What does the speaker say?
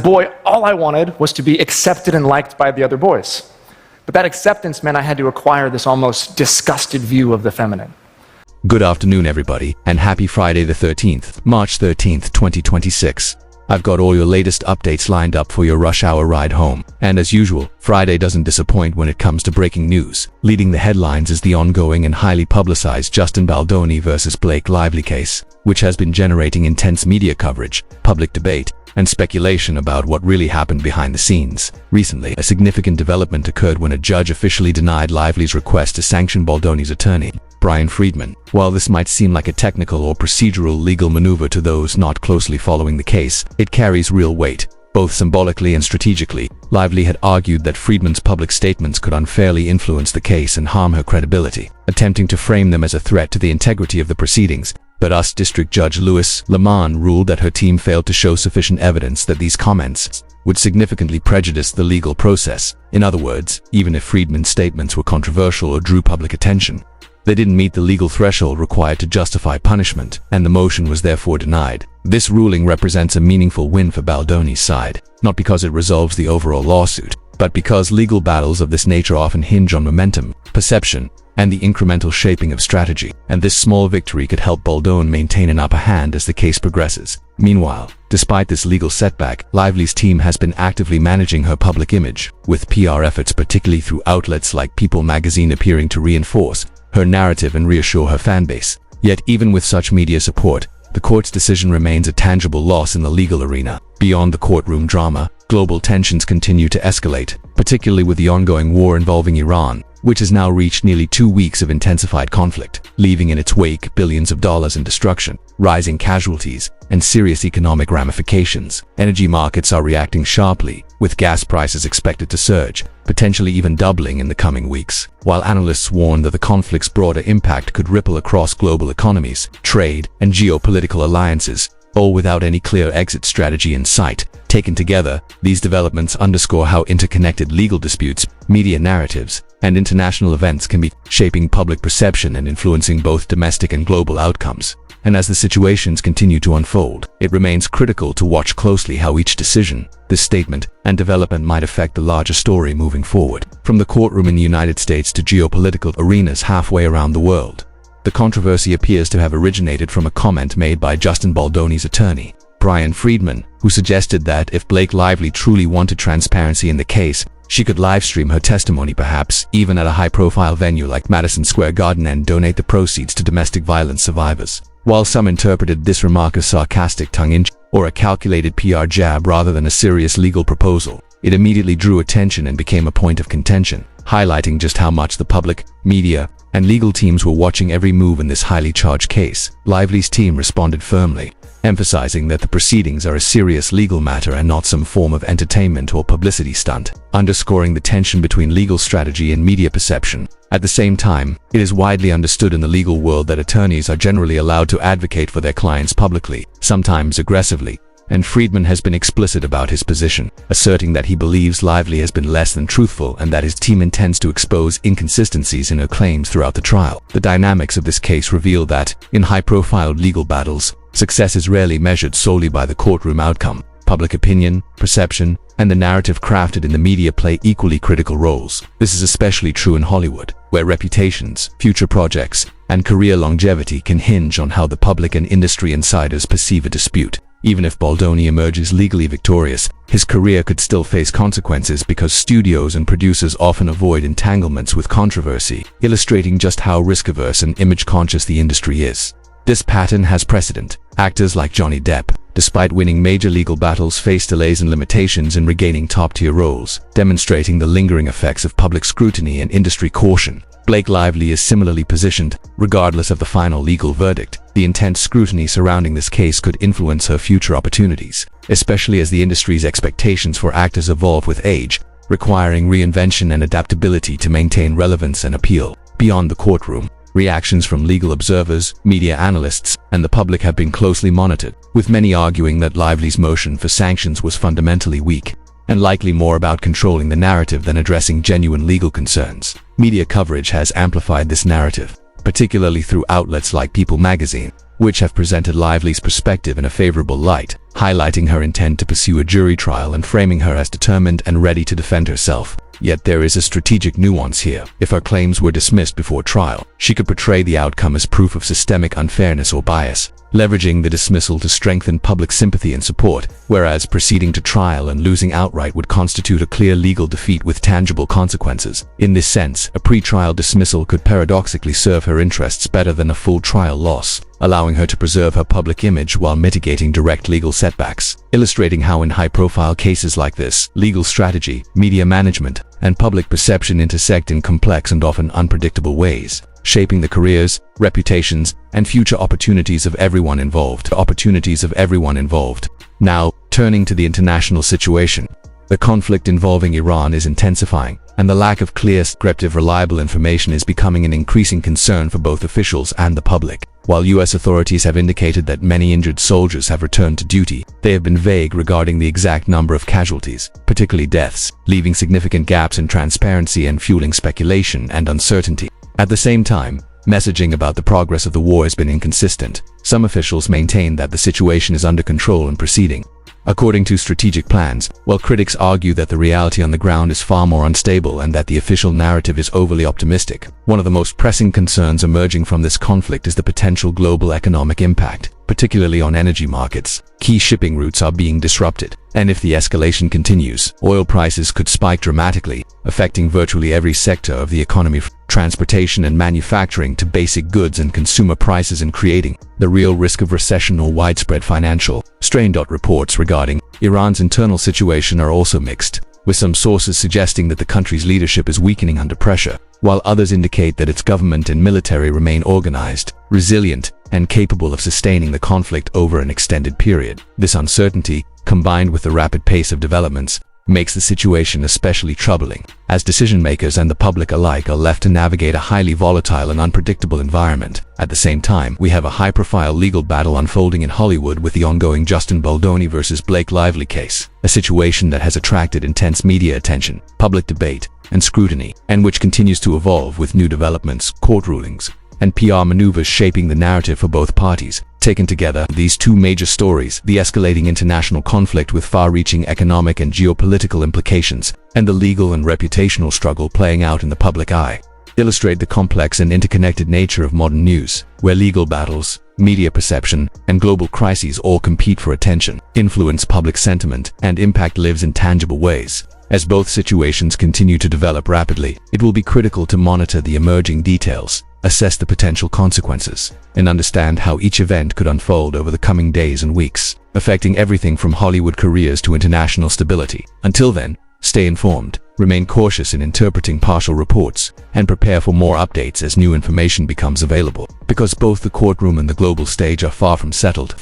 Boy, all I wanted was to be accepted and liked by the other boys. But that acceptance meant I had to acquire this almost disgusted view of the feminine. Good afternoon, everybody, and happy Friday the 13th, March 13th, 2026. I've got all your latest updates lined up for your rush hour ride home. And as usual, Friday doesn't disappoint when it comes to breaking news. Leading the headlines is the ongoing and highly publicized Justin Baldoni versus Blake Lively case, which has been generating intense media coverage, public debate, and speculation about what really happened behind the scenes. Recently, a significant development occurred when a judge officially denied Lively's request to sanction Baldoni's attorney, Brian Friedman. While this might seem like a technical or procedural legal maneuver to those not closely following the case, it carries real weight, both symbolically and strategically. Lively had argued that Friedman's public statements could unfairly influence the case and harm her credibility, attempting to frame them as a threat to the integrity of the proceedings. But US District Judge Louis Lamont ruled that her team failed to show sufficient evidence that these comments would significantly prejudice the legal process. In other words, even if Friedman's statements were controversial or drew public attention, they didn't meet the legal threshold required to justify punishment, and the motion was therefore denied. This ruling represents a meaningful win for Baldoni's side, not because it resolves the overall lawsuit, but because legal battles of this nature often hinge on momentum, perception, and the incremental shaping of strategy, and this small victory could help Baldoni maintain an upper hand as the case progresses. Meanwhile, despite this legal setback, Lively's team has been actively managing her public image, with PR efforts particularly through outlets like People magazine appearing to reinforce her narrative and reassure her fanbase. Yet even with such media support, the court's decision remains a tangible loss in the legal arena. Beyond the courtroom drama, global tensions continue to escalate, particularly with the ongoing war involving Iran, which has now reached nearly 2 weeks of intensified conflict, leaving in its wake billions of dollars in destruction, rising casualties, and serious economic ramifications. Energy markets are reacting sharply, with gas prices expected to surge, potentially even doubling in the coming weeks, while analysts warn that the conflict's broader impact could ripple across global economies, trade, and geopolitical alliances, all without any clear exit strategy in sight. Taken together, these developments underscore how interconnected legal disputes, media narratives, and international events can be shaping public perception and influencing both domestic and global outcomes. And as the situations continue to unfold, it remains critical to watch closely how each decision, this statement, and development might affect the larger story moving forward. From the courtroom in the United States to geopolitical arenas halfway around the world, the controversy appears to have originated from a comment made by Justin Baldoni's attorney, Brian Friedman, who suggested that if Blake Lively truly wanted transparency in the case, she could livestream her testimony, perhaps even at a high-profile venue like Madison Square Garden, and donate the proceeds to domestic violence survivors. While some interpreted this remark as sarcastic tongue-in-cheek or a calculated PR jab rather than a serious legal proposal, it immediately drew attention and became a point of contention, highlighting just how much the public, media, and legal teams were watching every move in this highly charged case. Lively's team responded firmly, emphasizing that the proceedings are a serious legal matter and not some form of entertainment or publicity stunt, underscoring the tension between legal strategy and media perception. At the same time, it is widely understood in the legal world that attorneys are generally allowed to advocate for their clients publicly, sometimes aggressively, and Friedman has been explicit about his position, asserting that he believes Lively has been less than truthful and that his team intends to expose inconsistencies in her claims throughout the trial. The dynamics of this case reveal that, in high-profile legal battles, success is rarely measured solely by the courtroom outcome. Public opinion, perception, and the narrative crafted in the media play equally critical roles. This is especially true in Hollywood, where reputations, future projects, and career longevity can hinge on how the public and industry insiders perceive a dispute. Even if Baldoni emerges legally victorious, his career could still face consequences because studios and producers often avoid entanglements with controversy, illustrating just how risk-averse and image-conscious the industry is. This pattern has precedent. Actors like Johnny Depp, despite winning major legal battles, face delays and limitations in regaining top-tier roles, demonstrating the lingering effects of public scrutiny and industry caution. Blake Lively is similarly positioned. Regardless of the final legal verdict, the intense scrutiny surrounding this case could influence her future opportunities, especially as the industry's expectations for actors evolve with age, requiring reinvention and adaptability to maintain relevance and appeal. Beyond the courtroom, reactions from legal observers, media analysts, and the public have been closely monitored, with many arguing that Lively's motion for sanctions was fundamentally weak, and likely more about controlling the narrative than addressing genuine legal concerns. Media coverage has amplified this narrative, particularly through outlets like People magazine, which have presented Lively's perspective in a favorable light, highlighting her intent to pursue a jury trial and framing her as determined and ready to defend herself. Yet there is a strategic nuance here. If her claims were dismissed before trial, she could portray the outcome as proof of systemic unfairness or bias, leveraging the dismissal to strengthen public sympathy and support, whereas proceeding to trial and losing outright would constitute a clear legal defeat with tangible consequences. In this sense, a pre-trial dismissal could paradoxically serve her interests better than a full trial loss, allowing her to preserve her public image while mitigating direct legal setbacks, illustrating how in high-profile cases like this, legal strategy, media management, and public perception intersect in complex and often unpredictable ways, shaping the careers, reputations, and future opportunities of everyone involved. Now, turning to the international situation. The conflict involving Iran is intensifying, and the lack of clear, descriptive, reliable information is becoming an increasing concern for both officials and the public. While U.S. authorities have indicated that many injured soldiers have returned to duty, they have been vague regarding the exact number of casualties, particularly deaths, leaving significant gaps in transparency and fueling speculation and uncertainty. At the same time, messaging about the progress of the war has been inconsistent. Some officials maintain that the situation is under control and proceeding according to strategic plans, while critics argue that the reality on the ground is far more unstable and that the official narrative is overly optimistic. One of the most pressing concerns emerging from this conflict is the potential global economic impact, particularly on energy markets. Key shipping routes are being disrupted, and if the escalation continues, oil prices could spike dramatically, affecting virtually every sector of the economy, from transportation and manufacturing to basic goods and consumer prices, and creating the real risk of recession or widespread financial strain. Reports regarding Iran's internal situation are also mixed, with some sources suggesting that the country's leadership is weakening under pressure, while others indicate that its government and military remain organized, resilient, and capable of sustaining the conflict over an extended period. This uncertainty, combined with the rapid pace of developments, makes the situation especially troubling, as decision-makers and the public alike are left to navigate a highly volatile and unpredictable environment. At the same time, we have a high-profile legal battle unfolding in Hollywood with the ongoing Justin Baldoni versus Blake Lively case, a situation that has attracted intense media attention, public debate, and scrutiny, and which continues to evolve with new developments, court rulings, and PR maneuvers shaping the narrative for both parties. Taken together, these two major stories, the escalating international conflict with far-reaching economic and geopolitical implications, and the legal and reputational struggle playing out in the public eye, illustrate the complex and interconnected nature of modern news, where legal battles, media perception, and global crises all compete for attention, influence public sentiment, and impact lives in tangible ways. As both situations continue to develop rapidly, it will be critical to monitor the emerging details, assess the potential consequences, and understand how each event could unfold over the coming days and weeks, affecting everything from Hollywood careers to international stability. Until then, stay informed, remain cautious in interpreting partial reports, and prepare for more updates as new information becomes available, because both the courtroom and the global stage are far from settled.